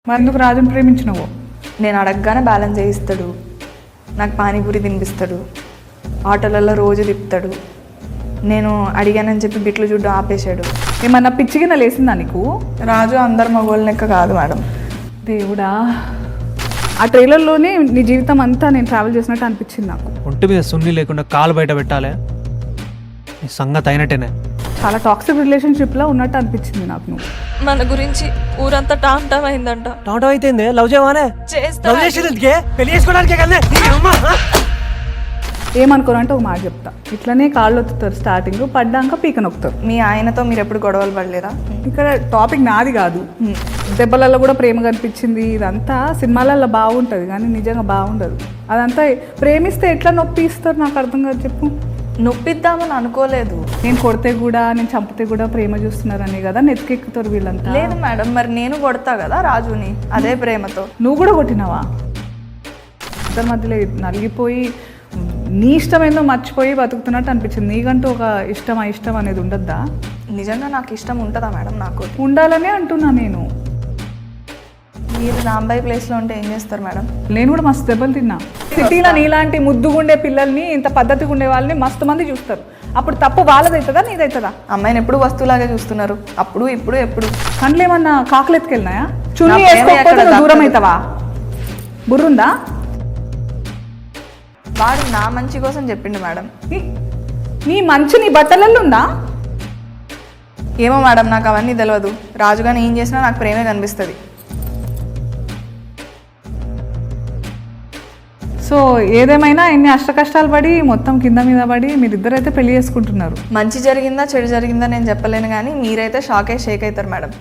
మరి ఎందుకు రాజుని ప్రేమించినవు? నేను అడగగానే బ్యాలెన్స్ చేయిస్తాడు, నాకు పానీపూరి తినిపిస్తాడు, ఆటోలలో రోజు తిప్పుతాడు. నేను అడిగానని చెప్పి బిట్లు చూడ్డం ఆపేశాడు. ఏమన్నా పిచ్చిగిన లేసిందా నీకు? రాజు అందరు మగవాళ్ళ లెక్క కాదు మేడం. దేవుడా, ఆ ట్రైలర్లోనే నీ జీవితం అంతా నేను ట్రావెల్ చేసినట్టు అనిపించింది నాకు. ఒంటి మీద సున్ని లేకుండా కాలు బయట పెట్టాలి, నీ సంగతి అయినట్టేనే. చాలా టాక్సిక్ రిలేషన్షిప్లో ఉన్నట్టు అనిపించింది నాకు. నువ్వు మన గురించి ఊరంతా టామ్ టామ్ అయిందంట. టాటో అయితే లవ్ చేయవానే పెళ్లి చేసుకోవడానికే కదా. ఏమనుకోరంటే ఒక మాట చెప్తా, ఇట్లనే కాళ్ళు ఒత్తుతారు, స్టార్టింగ్ పడ్డాక పీక నొక్కుతారు. మీ ఆయనతో మీరు ఎప్పుడు గొడవలు పడలేదా? ఇక్కడ టాపిక్ నాది కాదు. దెబ్బలలో కూడా ప్రేమ కనిపించింది. ఇదంతా సినిమాలలో బాగుంటుంది కానీ నిజంగా బాగుండదు. అదంతా ప్రేమిస్తే ఎట్లా నొప్పి ఇస్తారు నాకు అర్థం కాదు. చెప్పు. నొప్పిద్దామని అనుకోలేదు. నేను కొడితే కూడా నేను చంపితే కూడా ప్రేమ చూస్తున్నారని కదా నెత్తికెక్కుతారు వీళ్ళంతా. లేదు మేడం, మరి నేను కొడతా కదా రాజుని అదే ప్రేమతో. నువ్వు కూడా కొట్టినావా? ఇద్దరి మధ్యలో నలిగిపోయి నీ ఇష్టమేందో మర్చిపోయి బతుకుతున్నట్టు అనిపించింది. నీకంటూ ఒక ఇష్టం ఇష్టం అనేది ఉండద్దా? నిజంగా నాకు ఇష్టం ఉంటుందా మేడం? నాకు ఉండాలనే అంటున్నా నేను. మీరు రాంబాయి ప్లేస్లో ఉంటే ఏం చేస్తారు మేడం? నేను కూడా మస్తు దెబ్బలు తిన్నా. సిటీలో నీలాంటి ముద్దుగుండే పిల్లల్ని, ఇంత పద్ధతిగా ఉండే వాళ్ళని మస్తు మంది చూస్తారు. అప్పుడు తప్పు వాళ్ళదవుతుందా నీదవుతుందా? అమ్మాయిని ఎప్పుడు వస్తువులాగే చూస్తున్నారు, అప్పుడు ఇప్పుడు ఎప్పుడు. కండ్లు ఏమన్నా కాకులు ఎత్తుకెళ్ళినాయా? చున్నీ నా ప్రేమ వేసుకోకపోతే ఎక్కడ నువ్వు దూరం దక్కదు. అవుతావా? బుర్రుందా? వాడు నా మంచి కోసం చెప్పిండు మేడం. నీ మంచి నీ బట్టలలో ఉందా? ఏమో మేడం, నాకు అవన్నీ తెలియదు. రాజుగాని ఏం చేసినా నాకు ప్రేమే కనిపిస్తుంది. సో ఏదేమైనా ఎన్ని అష్ట కష్టాలు పడి మొత్తం కింద మీద పడి మీరిద్దరైతే పెళ్లి చేసుకుంటున్నారు. మంచి జరిగిందా చెడు జరిగిందా నేను చెప్పలేను, కానీ మీరైతే షేక్ అవుతారు మేడం.